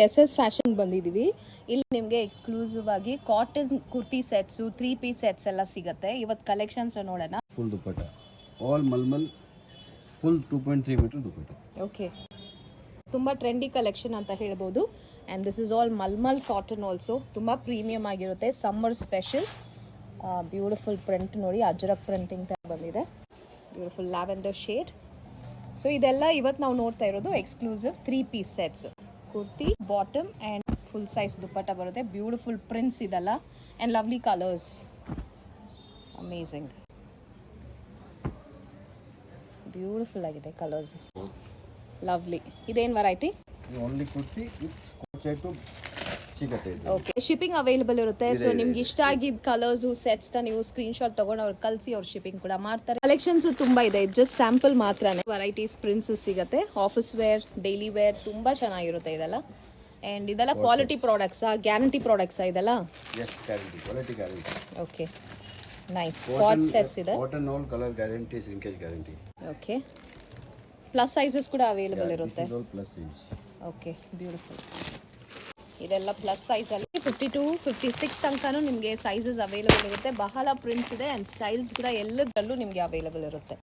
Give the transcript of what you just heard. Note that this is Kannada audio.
ಎಸ್ ಎಸ್ ಫ್ಯಾಷನ್ ಬಂದಿದ್ದೀವಿ. ಇಲ್ಲಿ ನಿಮಗೆ ಎಕ್ಸ್ಕ್ಲೂಸಿವ್ ಆಗಿ cotton kurti sets 3 piece sets ಎಲ್ಲ ಸಿಗುತ್ತೆ. ಇವತ್ತು ಕಲೆಕ್ಷನ್ಸ್ ನೋಡೋಣ. Full dupatta all mulmul full 2.3 metre dupatta. Okay, ತುಂಬ ಟ್ರೆಂಡಿ ಕಲೆಕ್ಷನ್ ಅಂತ ಹೇಳ್ಬೋದು. And this is all mulmul cotton also. ತುಂಬ ಪ್ರೀಮಿಯಮ್ ಆಗಿರುತ್ತೆ. ಸಮ್ಮರ್ ಸ್ಪೆಷಲ್ ಬ್ಯೂಟಿಫುಲ್ ಪ್ರಿಂಟ್ ನೋಡಿ, ಅಜ್ರಕ್ ಪ್ರಿಂಟಿಂಗ್ ಥರ ಬಂದಿದೆ. Beautiful lavender shade. ಸೊ ಇದೆಲ್ಲ ಇವತ್ತು ನಾವು ನೋಡ್ತಾ ಇರೋದು exclusive 3 piece sets. Kurti, bottom and full size dupatta ಬರುತ್ತೆ. ಬ್ಯೂಟಿಫುಲ್ ಪ್ರಿಂಟ್ಸ್ ಇದೆಲ್ಲ and lovely colours. Amazing, beautiful ಆಗಿದೆ ಕಲರ್ಸ್. ಲವ್ಲಿ. ಇದೇನು variety? Only kurti with crochet ಸಿಗುತ್ತೆ. ಓಕೆ, ಶಿಪ್ಪಿಂಗ್ ಅವೈಲೇಬಲ್ ಇರುತ್ತೆ. ಸೊ ನಿಮ್ಗೆ ಇಷ್ಟ ಆಗಿದ್ದ ಕಲರ್ಸು ಸೆಟ್ಸ್ನ ನೀವು ಸ್ಕ್ರೀನ್ಶಾಟ್ ತೊಗೊಂಡು ಅವ್ರು ಕಳಿಸಿ ಅವ್ರು ಶಿಪ್ಪಿಂಗ್ ಕೂಡ ಮಾಡ್ತಾರೆ. ಕಲೆಕ್ಷನ್ಸು ತುಂಬ ಇದೆ, ಜಸ್ಟ್ ಸ್ಯಾಂಪಲ್ ಮಾತ್ರನೇ. ವೆರೈಟೀಸ್ ಪ್ರಿಂಟ್ಸು ಸಿಗುತ್ತೆ. ಆಫೀಸ್ ವೇರ್, ಡೈಲಿ ವೇರ್ ತುಂಬ ಚೆನ್ನಾಗಿರುತ್ತೆ ಇದೆಲ್ಲ. ಆ್ಯಂಡ್ ಇದೆಲ್ಲ ಕ್ವಾಲಿಟಿ ಪ್ರಾಡಕ್ಟ್ಸಾ, ಗ್ಯಾರಂಟಿ ಪ್ರಾಡಕ್ಟ್ಸಾ ಇದೆಲ್ಲ? Yes, guarantee, quality guarantee. Okay, nice. ಕಾಟ್ ಸೆಟ್ಸ್ ಇದೆ. Cotton all colour guarantee, shrinkage guarantee. Okay, plus sizes ಕೂಡ ಅವೈಲೇಬಲ್ ಇರುತ್ತೆ. Plus size. Okay, beautiful. ಇದೆಲ್ಲ ಪ್ಲಸ್ ಸೈಜಲ್ಲಿ 52, 56 ತನಕನೂ ನಿಮಗೆ ಸೈಜಸ್ ಅವೈಲೇಬಲ್ ಇರುತ್ತೆ. ಬಹಳ ಪ್ರಿಂಟ್ಸ್ ಇದೆ ಆ್ಯಂಡ್ ಸ್ಟೈಲ್ಸ್ ಕೂಡ ಎಲ್ಲದರಲ್ಲೂ ನಿಮಗೆ ಅವೈಲೇಬಲ್ ಇರುತ್ತೆ.